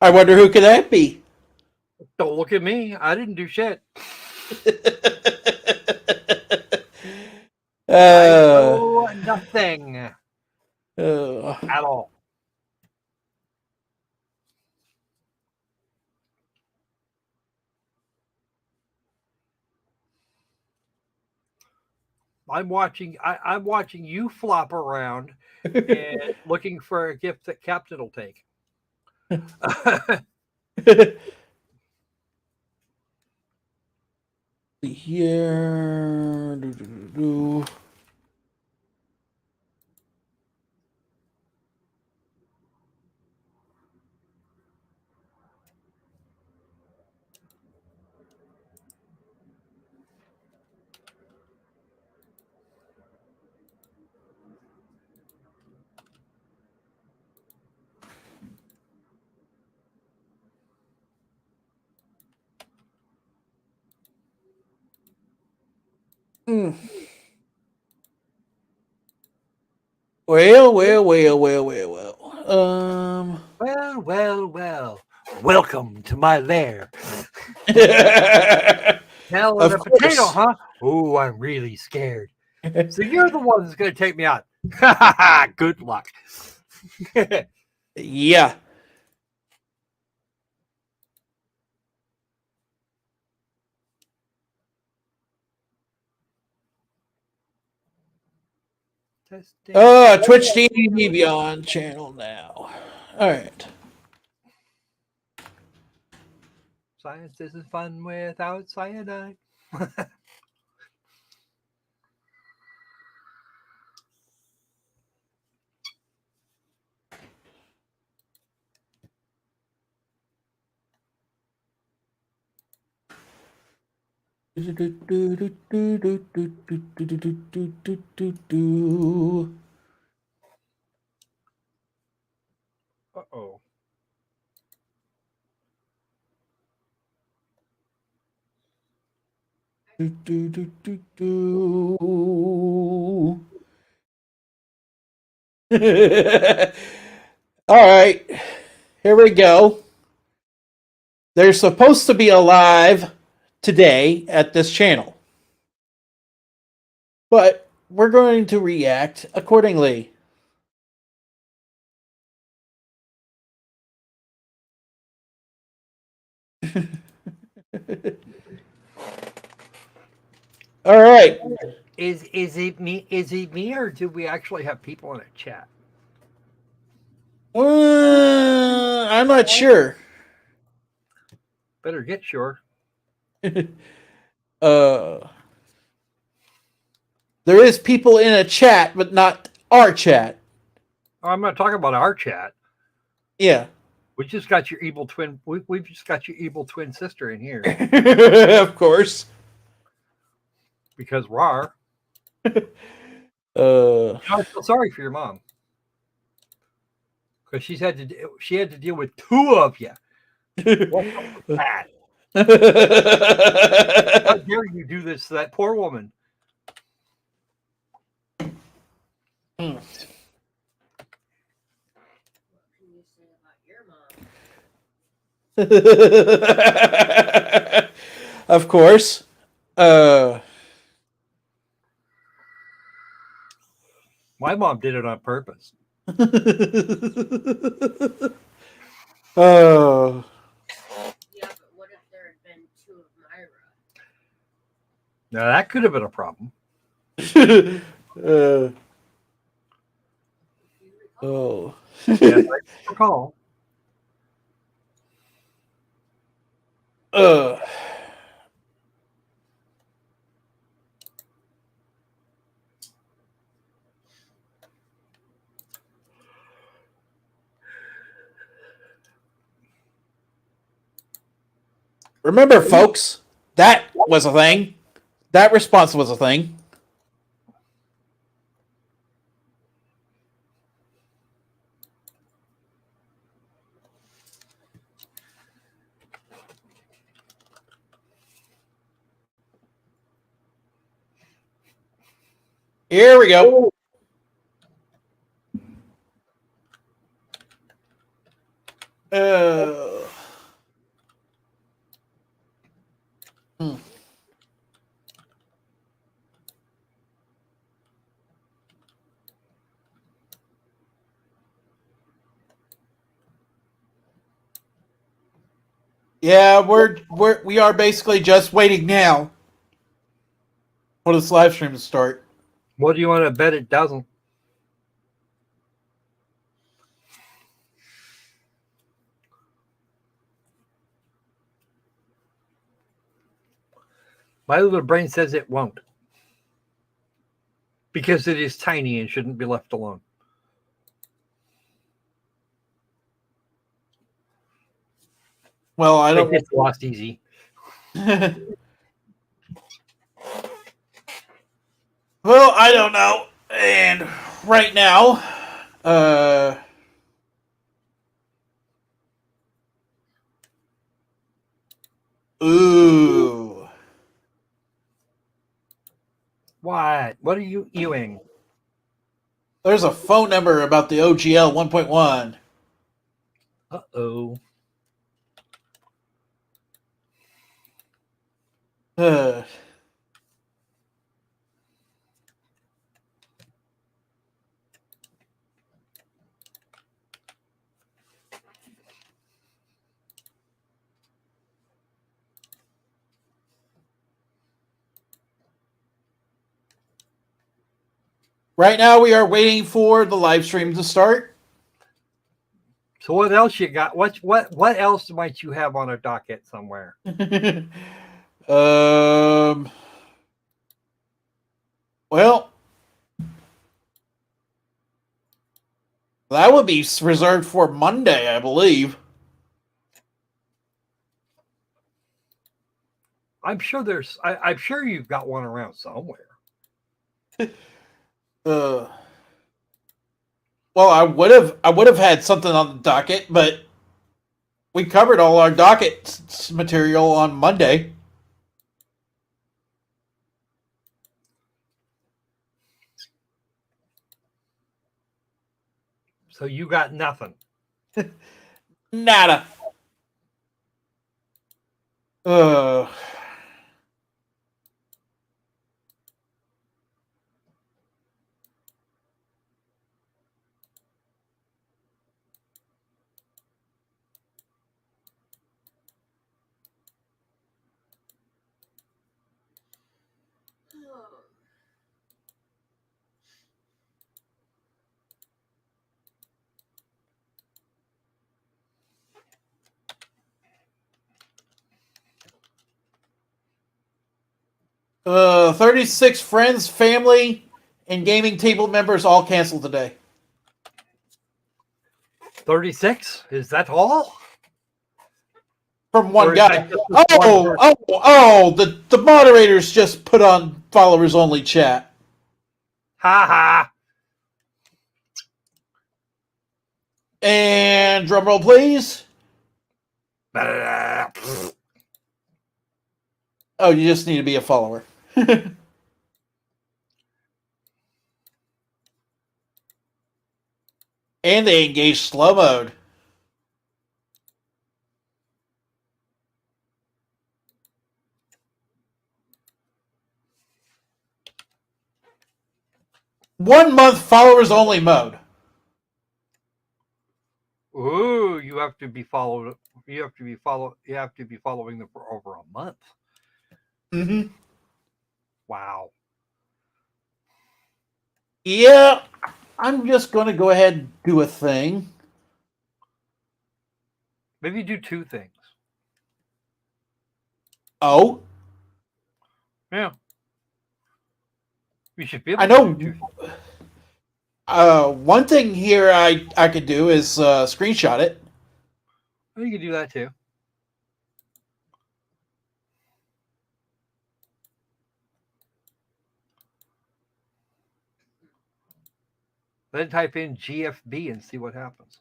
I wonder who could that be? Don't look at me. I didn't do shit. I know nothing at all. I'm watching you flop around and looking for a gift that Captain will take. Here. Hmm. Well. Well. Welcome to my lair. Hell and Of a potato, course. huh? Oh, I'm really scared. So you're the one that's going to take me out. Good luck. Yeah. Testing. Twitch TV on channel now. All right. Science isn't fun without cyanide. Uh-oh. All right, here we go. They're supposed to be alive today at this channel, but we're going to react accordingly. All right. Is it me? Is it me, or do we actually have people in a chat? I'm not sure. Better get sure. uh, there is people in a chat, but not our chat. Oh, I'm not talking about our chat. Yeah. We just got your evil twin. We've just got your evil twin sister in here Of course. because rar. Uh, I feel sorry for your mom because she had to deal with two of you. What's up with that? How dare you do this to that poor woman? Of course. My mom did it on purpose. Oh. Yeah, but what if there had been two of Myra? Now that could have been a problem. Oh. Yes, I recall. Uh. Remember, folks, that was a thing. That response was a thing. Here we go. Hmm. Yeah, we are basically just waiting now for this live stream to start. What do you want to bet it doesn't? My little brain says it won't. Because it is tiny and shouldn't be left alone. Well, I don't. It's lost easy. Well, I don't know. And right now, ooh. What? What are you ewing? There's a phone number about the OGL 1.1. Uh-oh. Uh, right now, we are waiting for the live stream to start. So what else you got? What else might you have on a docket somewhere? Well, that would be reserved for Monday, I believe. I'm sure I'm sure you've got one around somewhere. Well, I would have had something on the docket, but we covered all our docket material on Monday. So you got nothing. Nada. Oh. 36 friends, family, and gaming table members all canceled today. 36? Is that all? From one Or is guy. that just this one person? The moderators just put on followers only chat. Ha ha. And drum roll, please. Oh, you just need to be a follower. And they engage slow mode. One month followers only mode. Ooh, you have to be followed. You have to be following them for over a month. Mm-hmm. Wow. Yeah, I'm just going to go ahead and do a thing. Maybe do two things. Oh? Yeah. You should be able I to know. do two. One thing here I could do is screenshot it. You can do that too. Then type in GFB and see what happens.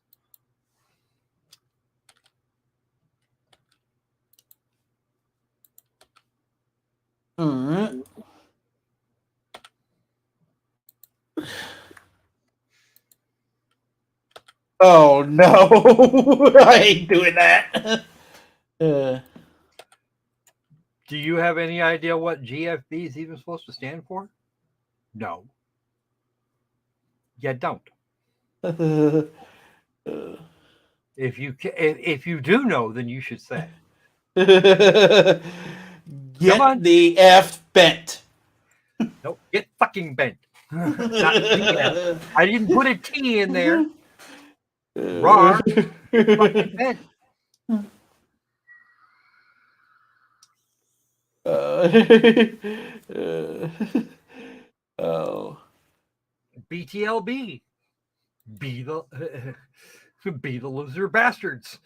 Alright. Oh no, I ain't doing that. Do you have any idea what GFB is even supposed to stand for? No. You don't. If you do know, then you should say. Get on. the F bent. Nope. Get fucking bent. Not TF. I didn't put a T in there. Rar. Fucking Ben. Oh. BTLB. Be the be the loser bastards.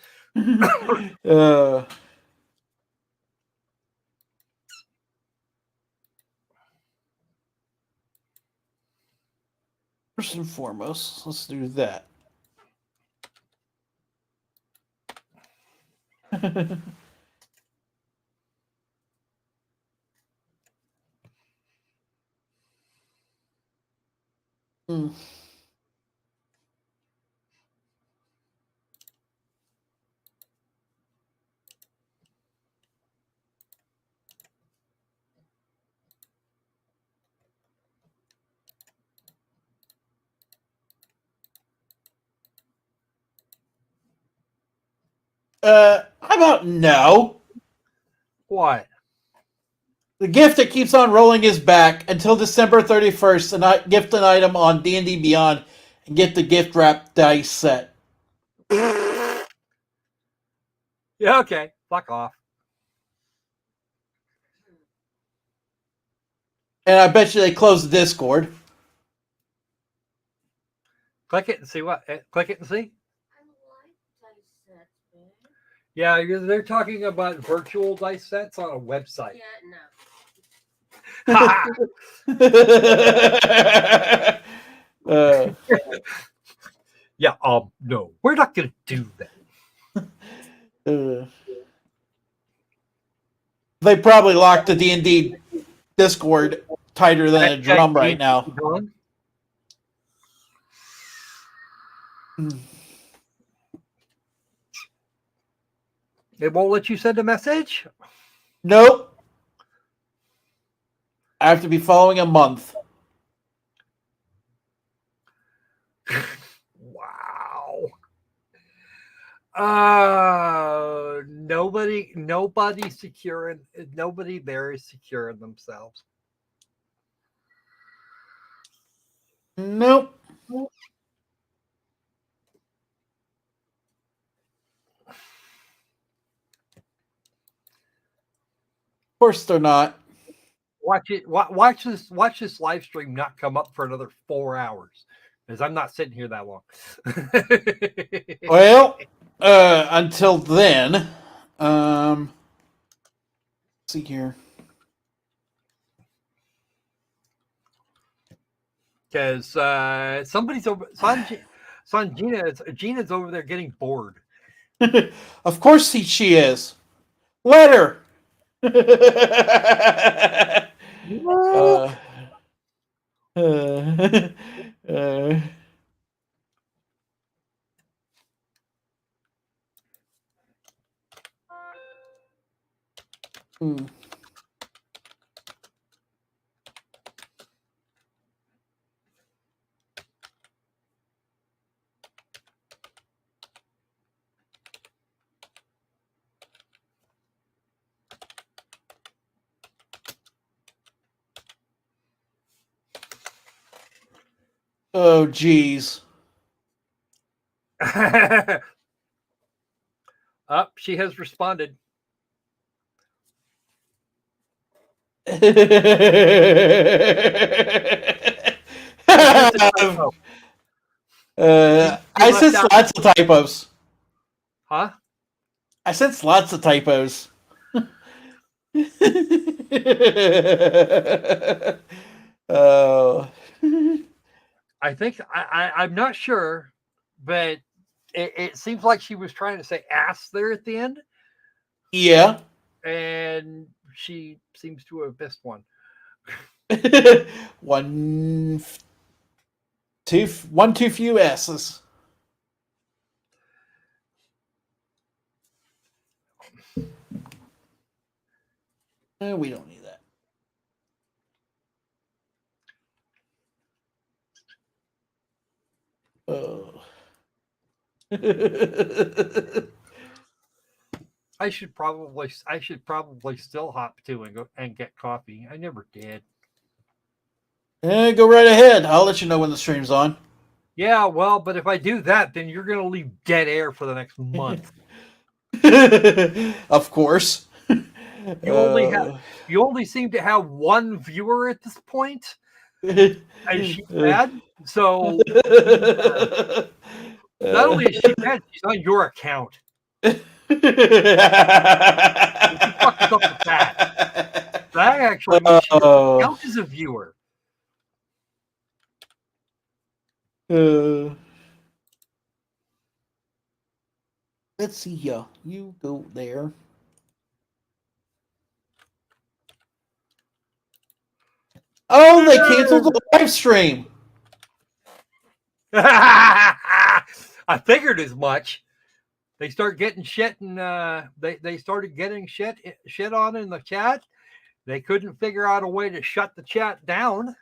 First and foremost, let's do that. Hmm. How about no? What? The gift that keeps on rolling is back until December 31st, and I gift an item on D&D Beyond and get the gift wrap dice set. Yeah, okay. Fuck off. And I bet you they closed the Discord. Click it and see what. Click it and see. I like dice sets, babe. Yeah, because they're talking about virtual dice sets on a website. Yeah, no. Yeah, no, we're not gonna do that. They probably locked the D&D Discord tighter than a drum right now. It won't let you send a message? Nope. I have to be following a month. Wow. Nobody secure. Nobody there is secure in themselves. Nope. Of course they're not. Watch it. Watch this. Watch this live stream not come up for another 4 hours, because I'm not sitting here that long. Well, until then, let's see here. Because somebody's over. Gina's over there getting bored. Of course she is. Let her. Hmm. Oh, geez. Up, she has responded. I sense lots of typos. Huh? I sense lots of typos. Oh. I think I'm not sure, but it seems like she was trying to say ass there at the end. Yeah. And she seems to have missed one. One too few S's. We don't need that. Oh. I should probably still hop to and go and get coffee. I never did. Go right ahead. I'll let you know when the stream's on. Yeah, well, but if I do that, then you're gonna leave dead air for the next month. Of course. You only seem to have one viewer at this point, and she's mad. So not only is she mad, she's on your account. You fucked us up with that. That actually means she doesn't count as a viewer. Let's see here. You go there. Oh, they canceled the live stream. I figured as much. They start getting shit, and they started getting shit on in the chat. They couldn't figure out a way to shut the chat down.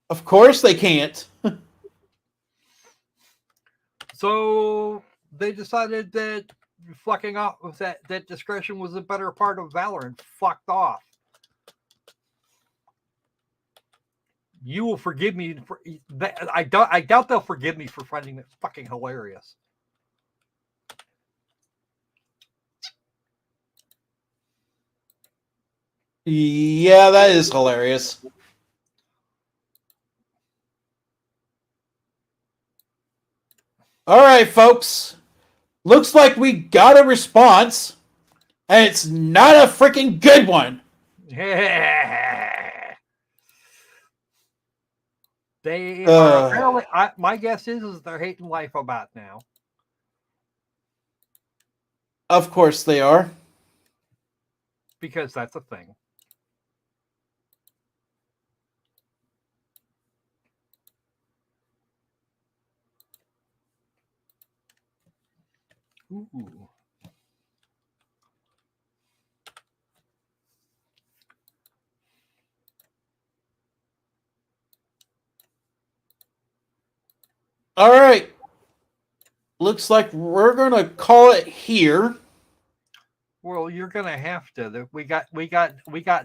Of course they can't. So they decided that fucking off with that discretion was a better part of valor and fucked off. You will forgive me for that. I doubt they'll forgive me for finding it fucking hilarious. Yeah, that is hilarious. All right, folks. Looks like we got a response, and it's not a freaking good one. They are apparently. My guess is they're hating life about now. Of course they are. Because that's a thing. Ooh. All right. Looks like we're going to call it here. Well, you're gonna have to. We got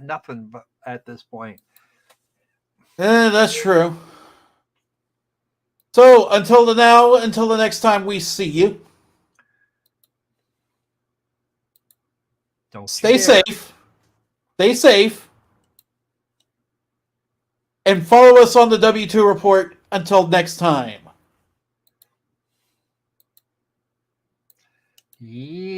nothing but at this point. That's true. So until the next time we see you, Don't stay safe. Stay safe. And follow us on the W2 Report until next time. Yeah.